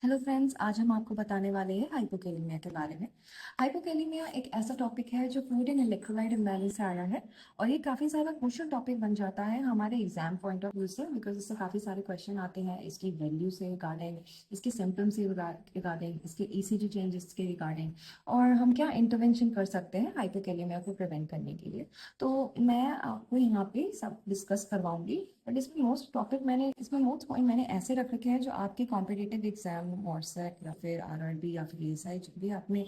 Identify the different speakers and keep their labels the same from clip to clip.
Speaker 1: Hello friends, आज हम आपको बताने वाले हैं हाइपोकैलेमिया के बारे में। हाइपोकैलेमिया एक ऐसा टॉपिक है जो फूड एंड इलेक्ट्रोलाइट इम्बैलेंस से आया है और ये काफ़ी ज़्यादा क्रूशियल टॉपिक बन जाता है हमारे एग्जाम पॉइंट ऑफ व्यू से, बिकॉज इससे काफ़ी सारे क्वेश्चन आते हैं इसकी वैल्यू से रिगार्डिंग, इसके सिम्टम्स से रिगार्डिंग, इसके ईसीजी चेंजेस के रिगार्डिंग, और हम क्या इंटरवेंशन कर सकते हैं हाइपोकैलेमिया को प्रिवेंट करने के लिए। तो मैं आपको यहाँ पे सब डिस्कस करवाऊंगी, बट इसमें मोस्ट पॉइंट मैंने ऐसे रख रखे हैं जो आपके कॉम्पिटिटिव एग्जाम मॉर्सेट या फिर आरआरबी या फिर एएसआई जो भी आपने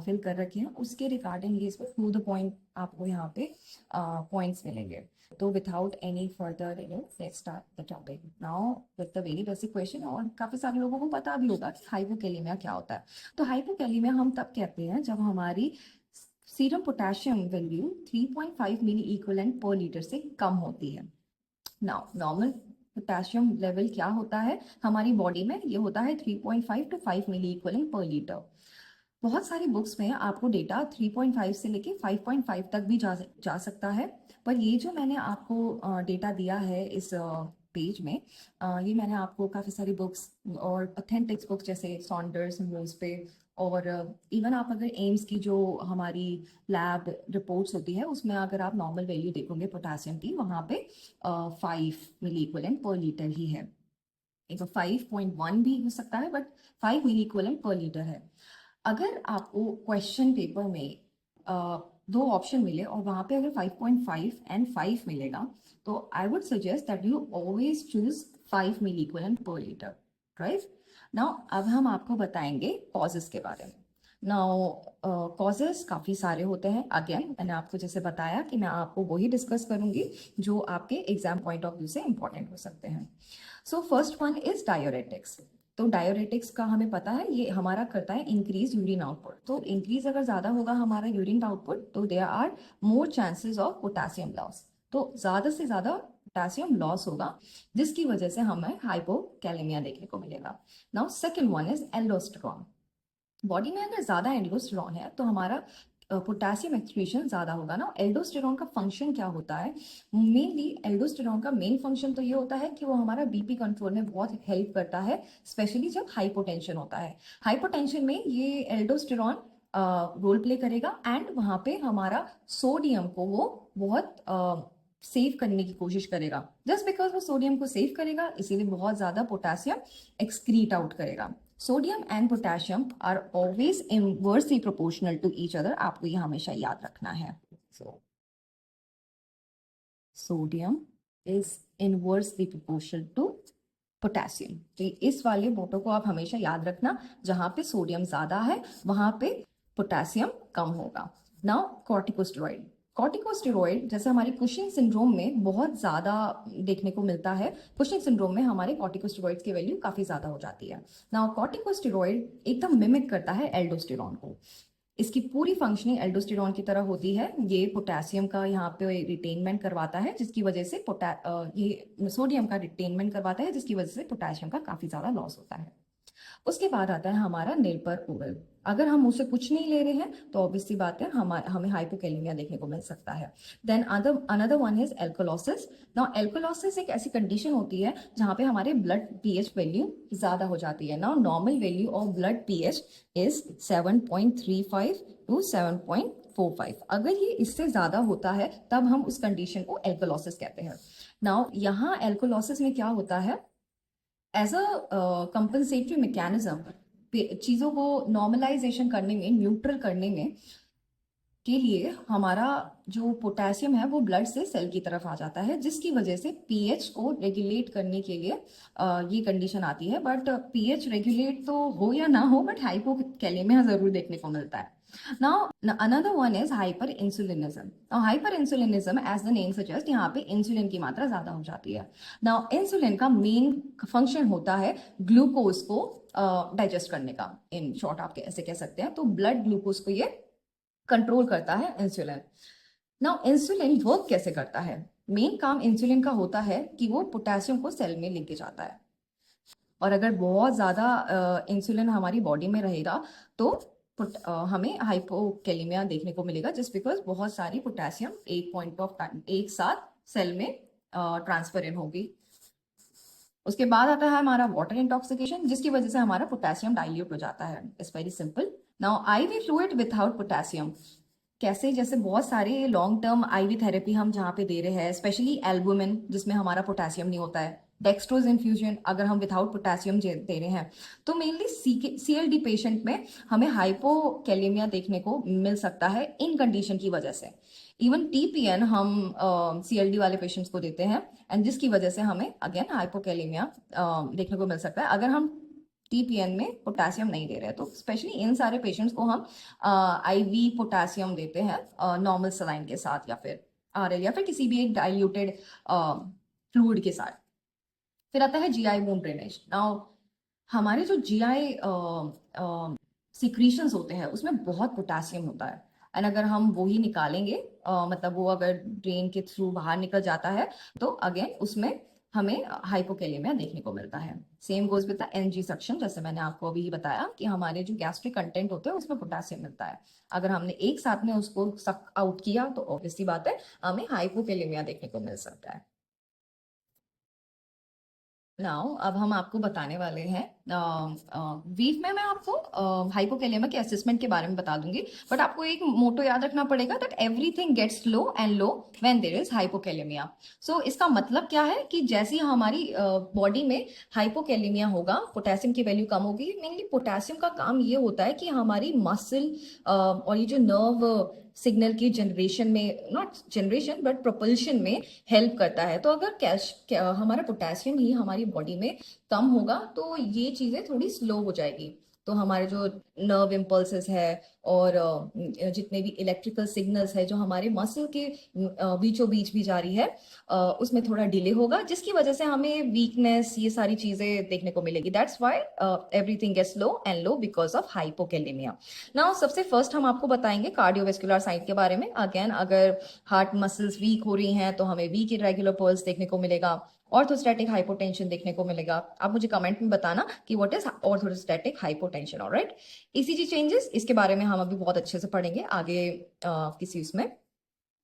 Speaker 1: फिल कर रखे हैं उसके रिगार्डिंग ये इसमें टू द पॉइंट आपको यहाँ पे पॉइंट्स मिलेंगे। तो without any further let's start the topic now with the very basic question. और काफी सारे लोगों को पता भी होगा कि हाइपोकैलेमिया क्या होता है। तो हाइपोकैलेमिया हम तब कहते हैं जब हमारी सीरम पोटेशियम वैल्यू 3.5 मिली इक्विवेलेंट पर लीटर से कम होती है। नाउ नॉर्मल पोटेशियम लेवल क्या होता है हमारी बॉडी में, ये होता है 3.5 to 5 milliequivalent per litre. बहुत सारी बुक्स में आपको डेटा 3.5 से लेके 5.5 तक भी जा सकता है, पर ये जो मैंने आपको डेटा दिया है इस पेज में, ये मैंने आपको काफ़ी सारी बुक्स और ऑथेंटिक्स बुक्स जैसे सॉन्डर्स न्यूज़ पे, और इवन आप अगर एम्स की जो हमारी लैब रिपोर्ट्स होती है उसमें अगर आप नॉर्मल वैल्यू देखोगे पोटासियम की, वहाँ पे 5 मिली इक्विवेलेंट पर लीटर ही है। एक 5.1 भी हो सकता है, but 5 milliequivalent per litre है। अगर आपको क्वेश्चन पेपर में दो ऑप्शन मिले और वहां पे अगर 5.5 एंड 5 मिलेगा, तो I would suggest that you always choose 5 milliequivalent per litre, right. Now अब हम आपको बताएंगे कॉजेस के बारे में। नाउ कॉजेस काफ़ी सारे होते हैं। अगेन मैंने आपको जैसे बताया कि मैं आपको वही डिस्कस करूंगी जो आपके एग्जाम पॉइंट ऑफ व्यू से इंपॉर्टेंट हो सकते हैं। So first one is diuretics. तो डायोरेटिक्स का हमें पता है ये हमारा करता है इंक्रीज यूरिन आउटपुट। तो इंक्रीज अगर ज्यादा होगा हमारा यूरिन आउटपुट तो there are more chances of potassium loss. तो ज्यादा से ज्यादा पोटेशियम लॉस होगा जिसकी वजह से हमें हाइपोकैलेमिया देखने को मिलेगा। Now second one is aldosterone. Body में अगर ज्यादा एल्डोस्टेरोन है तो हमारा पोटेशियम एक्सक्रीशन ज्यादा होगा ना। एल्डोस्टेरोन का फंक्शन क्या होता है? मेनली एल्डोस्टेरोन का मेन फंक्शन तो ये होता है कि वो हमारा बीपी कंट्रोल में बहुत हेल्प करता है, स्पेशली जब हाइपोटेंशन होता है। हाइपोटेंशन में ये एल्डोस्टेरोन रोल प्ले करेगा एंड वहां पे हमारा सोडियम को वो बहुत सेव करने की कोशिश करेगा। जस्ट बिकॉज वो सोडियम को सेव करेगा इसीलिए बहुत ज्यादा पोटेशियम एक्सक्रीट आउट करेगा। Sodium and potassium are always inversely proportional to each other, आपको ये हमेशा याद रखना है। So sodium is inversely proportional to potassium. तो इस वाले मोटो को आप हमेशा याद रखना, जहां पे सोडियम ज्यादा है वहां पे पोटेशियम कम होगा। Now corticosteroid. कॉर्टिकोस्टेरॉइड जैसे हमारे कुशिंग सिंड्रोम में बहुत ज्यादा देखने को मिलता है। कुशिंग सिंड्रोम में हमारे कॉर्टिकोस्टेरॉइड्स की वैल्यू काफी ज्यादा हो जाती है। नाउ कॉर्टिकोस्टेरॉइड एकदम मिमिक करता है एल्डोस्टेरॉन को। इसकी पूरी फंक्शनिंग एल्डोस्टेरॉन की तरह होती है। ये पोटेशियम का यहाँ पे रिटेनमेंट करवाता है जिसकी वजह से ये सोडियम का रिटेनमेंट करवाता है जिसकी वजह से पोटेशियम का काफी ज्यादा लॉस होता है। उसके बाद आता है हमारा निर्भर ओरल। अगर हम उसे कुछ नहीं ले रहे हैं तो ऑब्वियसली बात है हमें हाइपोकैलेमिया देखने को मिल सकता है। Then another one is alkalosis. Now alkalosis एक ऐसी कंडीशन होती है जहां पे हमारे ब्लड पीएच वैल्यू ज्यादा हो जाती है। Now normal value of blood pH is 7.35 to 7.45। अगर ये इससे ज्यादा होता है तब हम उस कंडीशन को एल्कोलोसिस कहते हैं। नाउ यहाँ एल्कोलोसिस में क्या होता है, एज अ कंपनसेटरी मैकेनिज्म चीजों को नॉर्मलाइजेशन करने में, न्यूट्रल करने में के लिए हमारा जो पोटेशियम है वो ब्लड से सेल की तरफ आ जाता है जिसकी वजह से पीएच को रेगुलेट करने के लिए ये कंडीशन आती है। बट पीएच रेगुलेट तो हो या ना हो, बट हाइपोकैलेमिया जरूर देखने को मिलता है। Now, another one is hyperinsulinism. Now, hyperinsulinism, as the name suggests, यहाँ पे इंसुलिन की मात्रा ज्यादा हो जाती है। Now, इंसुलिन का मेन फंक्शन होता है ग्लूकोज को डाइजेस्ट करने का। इन शॉर्ट आप ऐसे कह सकते हैं। तो ब्लड ग्लूकोज को ये कंट्रोल करता है इंसुलिन। नाउ इंसुलिन वर्क कैसे करता है? मेन काम इंसुलिन का होता है कि वो पोटेशियम को सेल में लेके जाता है, और अगर बहुत ज्यादा इंसुलिन हमारी बॉडी में रहेगा तो हमें हाइपोकैलेमिया देखने को मिलेगा, जस्ट बिकॉज बहुत सारी पोटेशियम एक पॉइंट ऑफ टाइम एक साथ सेल में ट्रांसफर इन होगी। उसके बाद आता है हमारा वाटर इंटॉक्सिकेशन, जिसकी वजह से हमारा पोटेशियम डाइल्यूट हो जाता है। It's very simple. Now IV fluid without potassium, कैसे, जैसे बहुत सारे लॉन्ग टर्म आईवी थेरेपी हम जहाँ पे दे रहे हैं, स्पेशली एल्बुमिन जिसमें हमारा पोटेशियम नहीं होता है, डेक्सट्रोज इन्फ्यूजन अगर हम विदाउट पोटेशियम दे रहे हैं, तो मेनली सीएलडी पेशेंट में हमें हाइपोकैलेमिया देखने को मिल सकता है इन कंडीशन की वजह से। इवन टीपीएन हम सीएलडी वाले पेशेंट्स को देते हैं, एंड जिसकी वजह से हमें अगेन हाइपोकैलेमिया देखने को मिल सकता है अगर हम टीपीएन में पोटेशियम नहीं दे रहे हैं। तो स्पेशली इन सारे पेशेंट्स को हम आईवी पोटेशियम देते हैं नॉर्मल सलाइन के साथ, या फिर आरएल, या फिर किसी भी एक डाइल्यूटेड फ्लूइड के साथ। फिर आता है जीआई वूंड ड्रेनेज। नाउ हमारे जो जीआई सिक्रीशंस होते हैं उसमें बहुत पोटेशियम होता है, एंड अगर हम वो ही निकालेंगे, मतलब वो अगर ड्रेन के थ्रू बाहर निकल जाता है, तो अगेन उसमें हमें हाइपोकैलेमिया देखने को मिलता है। Same goes with the NG suction, जैसे मैंने आपको अभी बताया कि हमारे जो गैस्ट्रिक कंटेंट होते हैं उसमें पोटेशियम मिलता है, अगर हमने एक साथ में उसको सक आउट किया तो ऑब्वियसली बात है हमें हाइपोकैलेमिया देखने को मिल सकता है। नाउ अब हम आपको बताने वाले हैं, ब्रीफ में मैं आपको हाइपोकैलेमिया के असेसमेंट के बारे में बता दूंगी, बट आपको एक मोटो याद रखना पड़ेगा that everything gets low and low when there is hypokalaemia. So इसका मतलब क्या है कि जैसे ही हमारी बॉडी में हाइपोकैलेमिया होगा, पोटेशियम की वैल्यू कम होगी। मेनली पोटेशियम का काम ये होता है कि हमारी मसल और ये जो नर्व सिग्नल की जनरेशन में, नॉट जनरेशन बट प्रोपल्शन में हेल्प करता है। तो अगर हमारा पोटेशियम ही हमारी बॉडी में कम होगा तो ये चीजें थोड़ी स्लो हो जाएगी। तो हमारे जो नर्व इम्पल्सेस है और जितने भी इलेक्ट्रिकल सिग्नल्स है जो हमारे मसल के बीचों बीच भी जारी है, उसमें थोड़ा डिले होगा, जिसकी वजह से हमें वीकनेस, ये सारी चीजें देखने को मिलेगी। That's why everything gets low and low because of hypokalemia. Now सबसे फर्स्ट हम आपको बताएंगे कार्डियोवेस्कुलर साइड के बारे में। अगेन अगर हार्ट मसल्स वीक हो रही हैं तो हमें वीक इरेगुलर पल्स देखने को मिलेगा, ऑर्थोस्टैटिक हाइपोटेंशन देखने को मिलेगा। आप मुझे कमेंट में बताना कि what is orthostatic hypotension. Alright, ECG changes, इसके बारे में हम अभी बहुत अच्छे से पढ़ेंगे आगे किसी उसमें।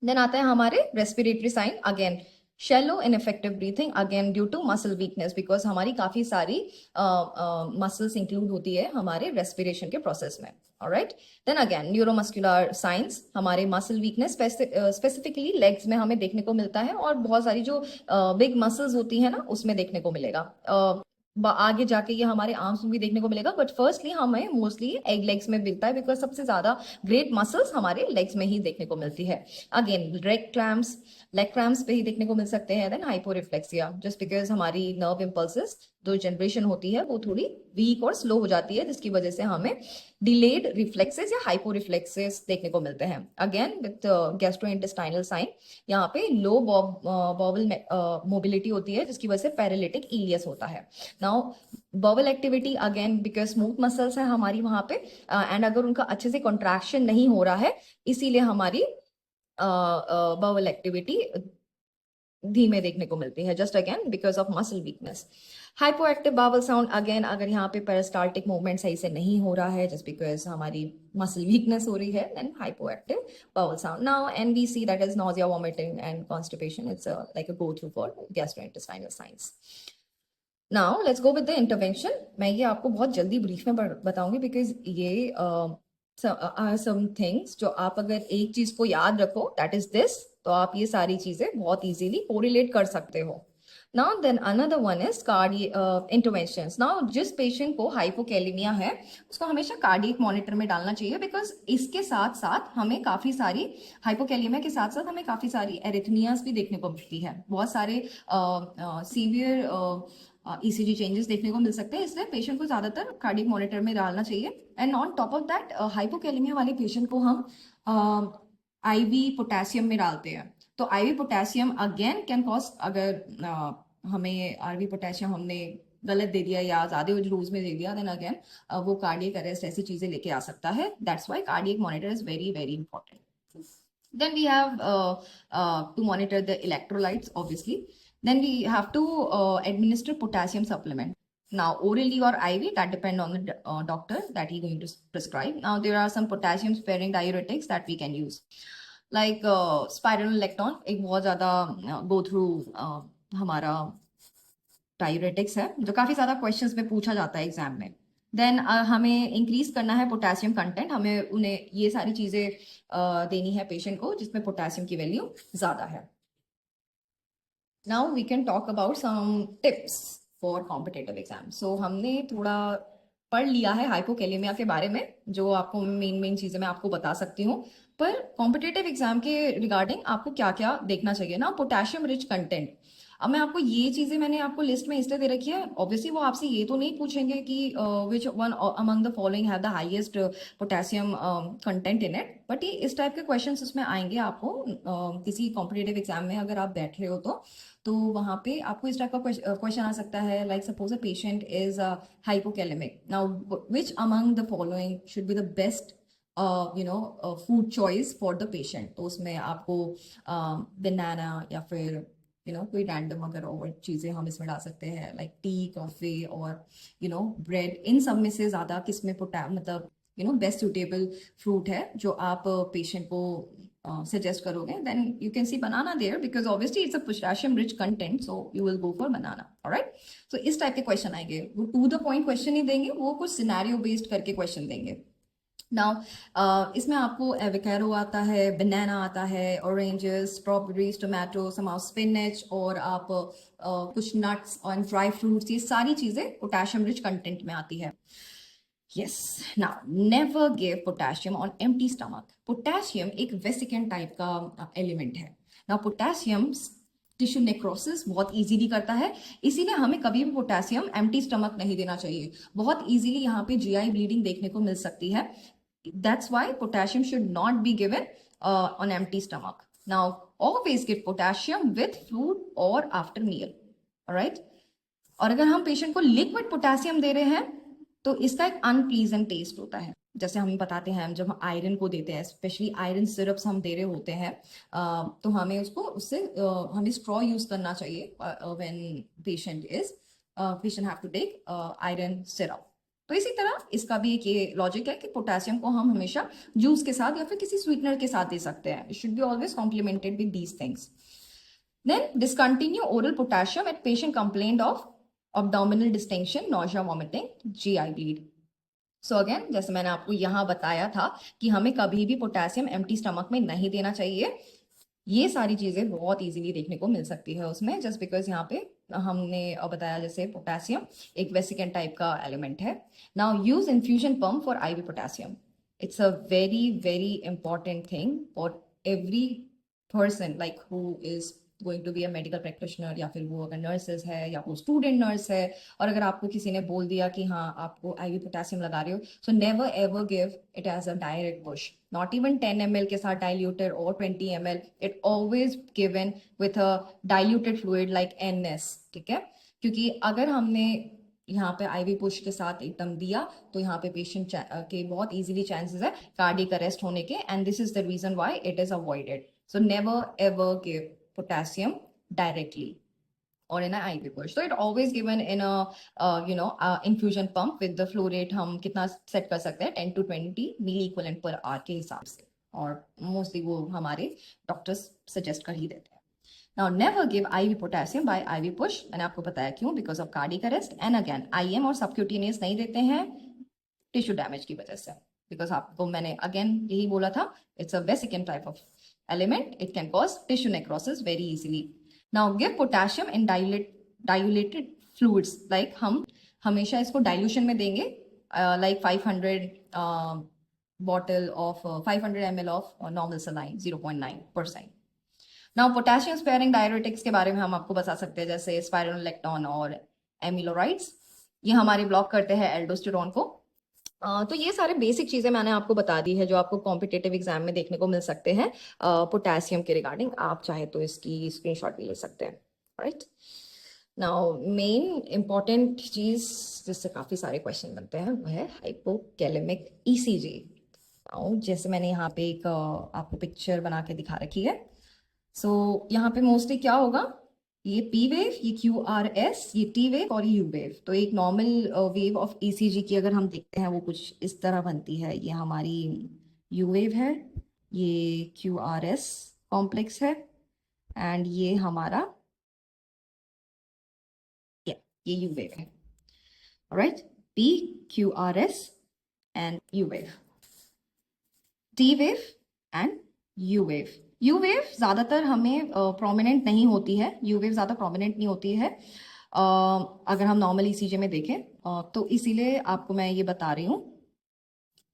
Speaker 1: देन आता है हमारे respiratory sign. Again shallow ineffective breathing, again due to muscle weakness, because हमारी काफी सारी मसल्स इंक्लूड होती है हमारे रेस्पिरेशन के प्रोसेस में। Alright, then again neuromuscular signs, हमारे मसल वीकनेस स्पेसिफिकली लेग्स में हमें देखने को मिलता है, और बहुत सारी जो बिग मसल्स होती है ना उसमें देखने को मिलेगा। आगे जाके ये हमारे आर्म्स में भी देखने को मिलेगा, बट फर्स्टली हमें मोस्टली एग लेग्स में मिलता है, बिकॉज सबसे ज्यादा ग्रेट मसल्स हमारे लेग्स में ही देखने को मिलती है। अगेन लेग क्रैम्प्स पे ही देखने को मिल सकते हैं। देन हाइपोरिफ्लेक्सिया, जस्ट बिकॉज हमारी नर्व इम्पल्सेस जो जनरेशन होती है वो थोड़ी वीक और स्लो हो जाती है, जिसकी वजह से हमें डिलेड रिफ्लेक्सेस या हाइपोरिफ्लेक्सेस देखने को मिलते हैं। अगेन विथ गैस्ट्रोइंटेस्टाइनल साइन, यहाँ पे लो बॉवल मोबिलिटी होती है, जिसकी वजह से पैरालिटिक इलियस होता है। Now bowel activity, again because smooth muscles है हमारी वहां पे, एंड अगर उनका अच्छे से कॉन्ट्रैक्शन नहीं हो रहा है, इसीलिए हमारी बॉवल एक्टिविटी धीमे देखने को मिलती है, just again because of muscle weakness. Hypoactive bowel sound, again अगर यहाँ पे पेरिस्टाल्टिक मूवमेंट सही से नहीं हो रहा है, जस्ट बिकॉज हमारी मसल वीकनेस हो रही है, then hypoactive bowel sound. Now NVC, that is nausea, vomiting and constipation, it's like a go through for gastrointestinal signs. Now let's go with the intervention. मैं ये आपको बहुत जल्दी ब्रीफ में बताऊंगी, बिकॉज ये सम थिंग्स जो आप अगर एक चीज को याद रखो, दैट इज दिस, तो आप ये सारी चीजें बहुत इजीली कोरिलेट कर सकते हो। Now then another one is interventions. Now जिस पेशेंट को हाइपोकैलेमिया है उसको हमेशा कार्डियक मॉनिटर में डालना चाहिए, बिकॉज इसके साथ साथ हमें काफी सारी, हाइपोकैलेमिया के साथ साथ हमें काफी सारी एरिथमियाज भी देखने को मिलती है, बहुत सारे सीवियर ईसीजी चेंजेस देखने को मिल सकते हैं, इसलिए पेशेंट को ज्यादातर कार्डियक मॉनिटर में डालना चाहिए। And on top of that, hypokalemia वाले पेशेंट को हम आईवी पोटेशियम में डालते हैं। तो IV potassium again can cause, अगर हमें आरवी पोटेशियम हमने गलत दे दिया या ज्यादा डोज में दे दिया, देन अगेन वो कार्डियक अरेस्ट ऐसी चीजें लेके आ सकता है। That's why cardiac monitor is very very important. Then we have to monitor the electrolytes, obviously. Then we have to administer potassium supplement. Now, orally or IV, that depend on the doctor that he's going to prescribe. Now, there are some potassium sparing diuretics that we can use. Like spironolactone, एक बहुत ज़्यादा go through हमारा diuretics है जो काफ़ी ज़्यादा questions में पूछा जाता है एग्जाम में। देन हमें इंक्रीज करना है पोटेशियम कंटेंट, हमें उन्हें ये सारी चीज़ें देनी है पेशेंट को जिसमें पोटेशियम की वैल्यू ज़्यादा है। Now we can talk about some tips for competitive exam. So हमने थोड़ा पढ़ लिया है हाइपोकैलेमिया के बारे में, जो आपको मेन मेन चीज़ें मैं आपको बता सकती हूँ। पर कॉम्पिटेटिव एग्जाम के रिगार्डिंग आपको क्या क्या देखना चाहिए ना, पोटेशियम रिच कंटेंट। अब मैं आपको ये चीजें मैंने आपको लिस्ट में इसलिए दे रखी है, ऑब्वियसली वो आपसे ये तो नहीं पूछेंगे कि which one among the following have the highest potassium content in it, but ये इस टाइप के क्वेश्चंस उसमें आएंगे आपको किसी कॉम्पिटेटिव एग्जाम में अगर आप बैठ रहे हो तो वहां पे आपको इस टाइप का क्वेश्चन आ सकता है, like suppose a patient is hypocalemic. Now, which among the following should be the best food choice for the patient? तो उसमें आपको बनाना या फिर कोई रैंडम अगर और चीज़ें हम इसमें डाल सकते हैं, लाइक टी, कॉफी और ब्रेड। इन सब में से ज़्यादा किस में मतलब बेस्ट सुटेबल फ्रूट है जो आप पेशेंट को सजेस्ट करोगे? Then you can see banana there, because obviously it's a potassium rich content, so you will go for banana. Alright, so इस टाइप के क्वेश्चन आएंगे, वो टू द पॉइंट क्वेश्चन नहीं देंगे, वो कुछ सिनेरियो बेस्ड करके क्वेश्चन देंगे। नाउ इसमें आपको एवोकाडो आता है, बनाना आता है, ऑरेंजेस, स्ट्रॉबेरीज, टोमेटो, समाउ स्पिनच, और आप कुछ नट्स और ड्राई फ्रूट्स, ये सारी चीजें पोटेशियम रिच कंटेंट में आती है। Yes, now never give potassium on empty stomach. Potassium एक वेसिकेंट टाइप का एलिमेंट है। नाउ पोटेशियम टिश्यू नेक्रोसिस बहुत इजीली करता है, इसीलिए हमें कभी भी पोटेशियम एम्प्टी स्टमक नहीं देना चाहिए। बहुत इजीली यहाँ पे जीआई ब्लीडिंग देखने को मिल सकती है। That's why potassium should not be given on empty stomach. Now, always give potassium with food or after meal. Alright? और अगर हम पेशेंट को लिक्विड पोटेशियम दे रहे हैं तो इसका एक अनप्लीजेंट टेस्ट होता है। जैसे हम बताते हैं, जब हम आयरन को देते हैं, स्पेशली आयरन सिरप्स हम दे रहे होते हैं, तो हमें उससे हमें स्ट्रॉ यूज करना चाहिए when patient have to take iron syrup. तो इसी तरह इसका भी एक ये लॉजिक है कि पोटेशियम को हम हमेशा जूस के साथ या फिर किसी स्वीटनर के साथ दे सकते हैं। It should be always complimented with these things. Then discontinue oral potassium at patient complaint of abdominal distension, nausea, vomiting, GI bleed. So again, जैसे मैंने आपको यहाँ बताया था कि हमें कभी भी पोटेशियम एम्प्टी स्टमक में नहीं देना चाहिए। ये सारी चीजें बहुत इजीली देखने को मिल सकती है उसमें, जस्ट बिकॉज यहाँ पे हमने बताया जैसे पोटेशियम एक वेसिकेंट टाइप का एलिमेंट है। Now use infusion pump for IV potassium. It's a very very important thing for every person like who is going to be a medical practitioner, या फिर वो अगर नर्सेज है या वो स्टूडेंट नर्स है, और अगर आपको किसी ने बोल दिया कि हाँ आपको आईवी पोटेशियम लगा रहे हो, so never ever give it as a direct push, not even 10 ml के साथ डाइल्यूटेड और 20 ml, it always given with a diluted fluid like NS। ठीक है, क्योंकि अगर हमने यहाँ पे आईवी पुश के साथ एकदम दिया तो यहाँ पे पेशेंट के बहुत इजीली चांसेस है कार्डियक अरेस्ट होने के, and this is the reason why it is avoided. So never ever give potassium directly or in an IV push. So it always given in a infusion pump with the flow rate हम कितना set कर सकते हैं 10 to 20 milliequivalent per hour के हिसाब से, और mostly वो हमारे डॉक्टर्स सजेस्ट कर ही देते हैं। Now never give IV potassium by IV push, मैंने आपको बताया क्यों, because of cardiac arrest, and again IM और सबक्यूटेनियस नहीं देते हैं टिश्यू डैमेज की वजह से, बिकॉज आपको मैंने अगेन यही बोला था, it's a vesicant type of element, it can cause tissue necrosis very easily. Now give potassium in diluted fluids, like हम हमेशा इसको डाइल्यूशन में देंगे, like 500 bottle of 500 ml of normal saline 0.9%. Now potassium sparing diuretics के बारे में हम आपको बता सकते हैं, जैसे spironolactone और amilorides, ये हमारे ब्लॉक करते हैं एल्डोस्टेरोन को। तो ये सारे बेसिक चीजें मैंने आपको बता दी है जो आपको कॉम्पिटेटिव एग्जाम में देखने को मिल सकते हैं पोटेशियम के रिगार्डिंग। आप चाहे तो इसकी स्क्रीनशॉट भी ले सकते हैं। राइट, नाउ मेन इंपॉर्टेंट चीज जिससे काफी सारे क्वेश्चन बनते हैं वो है हाइपोकैलेमिक ECG। जैसे मैंने यहाँ पे एक आपको पिक्चर बना के दिखा रखी है। सो यहाँ पे मोस्टली क्या होगा, ये P वेव, ये QRS, ये T वेव और ये U वेव। तो एक नॉर्मल वेव ऑफ ECG की अगर हम देखते हैं वो कुछ इस तरह बनती है। ये हमारी U वेव है, ये QRS कॉम्प्लेक्स है, एंड ये हमारा ये यू वेव है, right, P Q R S and you wave, T wave and you wave. You wave ज़्यादातर हमें प्रोमिनेंट नहीं होती है, यू वेव ज़्यादा प्रोमिनेंट नहीं होती है अगर हम नॉर्मल ईसीजी में देखें, तो इसीलिए आपको मैं ये बता रही हूँ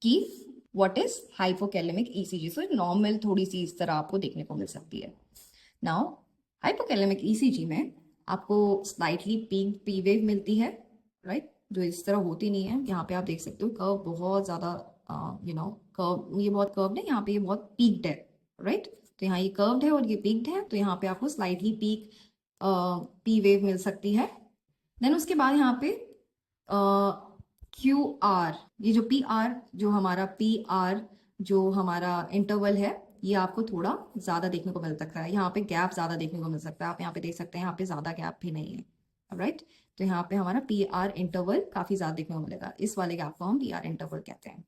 Speaker 1: कि what is hypokalemic ECG. So normal थोड़ी सी इस तरह आपको देखने को मिल सकती है। नाउ हाइपोकैलेमिक ईसीजी में आपको स्लाइटली पी वेव मिलती है, राइट, जो इस तरह होती नहीं है। यहाँ पे आप देख सकते हो कर्व बहुत ज़्यादा कर्व, ये बहुत कर्व्ड है, यहाँ पे ये बहुत पीक्ड है, राइट। तो यहाँ ये कर्व्ड है और ये पीक्ड है, तो यहाँ पे आपको स्लाइटली पी वेव मिल सकती है। देन उसके बाद यहाँ पे क्यू आर, ये जो पी आर, जो हमारा पी आर जो हमारा इंटरवल है, ये आपको थोड़ा ज़्यादा देखने को मिल सकता है। यहाँ पे गैप ज़्यादा देखने को मिल सकता है, आप यहाँ पे देख सकते हैं, यहाँ पे ज़्यादा गैप भी नहीं है, राइट। तो यहाँ पे हमारा पी आर इंटरवल काफ़ी ज़्यादा देखने को मिलेगा, इस वाले गैप को हम पी आर इंटरवल कहते हैं।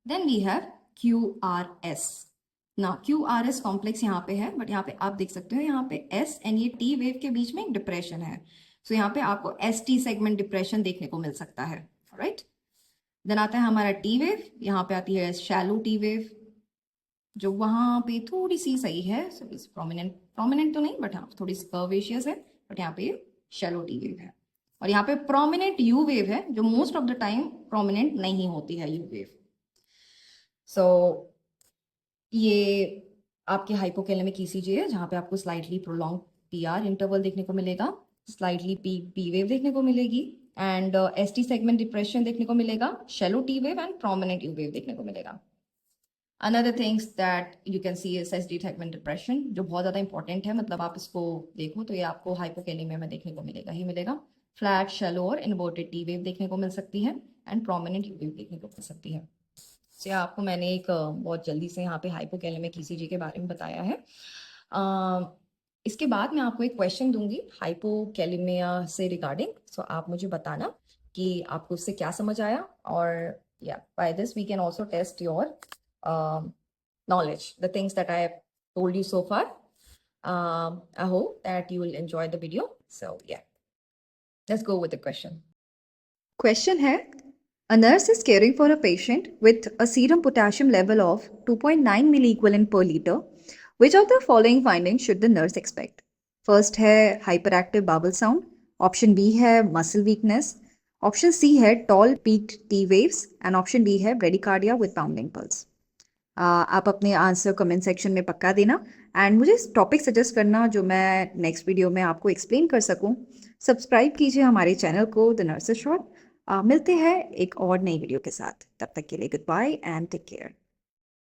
Speaker 1: Then we have Q R S. ना क्यू आर एस कॉम्प्लेक्स यहाँ पे है, बट यहाँ पे आप देख सकते हो यहाँ पे एस एंड ये टी वेव के बीच में एक डिप्रेशन है, सो यहाँ पे आपको एस टी सेगमेंट डिप्रेशन देखने को मिल सकता है, राइट। देन आता है हमारा टी वेव, यहाँ पे आती है शैलो टी वेव, जो वहाँ पे थोड़ी सी सही है, प्रोमिनेंट तो नहीं, बट हाँ थोड़ी सी कर्वेशियस है, बट यहाँ पे शैलो टी वेव है। और यहाँ पे प्रोमिनेंट यू वेव है, जो most of the time prominent नहीं होती है यू वेव। सो ये आपके हाइपोकैलेमिक ईसीजी है, जहाँ पे आपको स्लाइटली प्रोलॉन्ग पीआर इंटरवल देखने को मिलेगा, स्लाइटली पी वेव देखने को मिलेगी, एंड एसटी सेगमेंट डिप्रेशन देखने को मिलेगा, shallow T wave and prominent you wave देखने को मिलेगा। Another things that you can see is ST segment depression, जो बहुत ज़्यादा इंपॉर्टेंट है, मतलब आप इसको देखो तो ये आपको हाइपोकैलेमिया में देखने को मिलेगा ही मिलेगा। फ्लैट, शैलो और इन्वर्टेड टी वेव देखने को मिल सकती है, एंड प्रोमिनेंट यू वेव देखने को मिल सकती है। तो आपको मैंने एक बहुत जल्दी से यहाँ पे हाइपोकैलेमिक ईसीजी के बारे में बताया है। इसके बाद मैं आपको एक क्वेश्चन दूंगी हाइपोकैलेमिया से रिगार्डिंग, सो आप मुझे बताना कि आपको उससे क्या समझ आया, और या by this we can also test your knowledge, the things that I have told you so far. I hope that you will enjoy the video. So yeah, let's go with the question.
Speaker 2: Question है, a nurse is caring for a patient with a serum potassium level of 2.9 milliequivalent per liter. Which of the following findings should the nurse expect? First है hyperactive bowel sound, option B है muscle weakness, option C है tall peaked T waves, and option D है bradycardia with pounding pulse. आप अपने answer comment section में पक्का देना, and मुझे टॉपिक सजेस्ट करना जो मैं नेक्स्ट वीडियो में आपको एक्सप्लेन कर सकूं। सब्सक्राइब कीजिए हमारे चैनल को द नर्सेस शॉट। मिलते हैं एक और नई वीडियो के साथ, तब तक के लिए good bye and take care.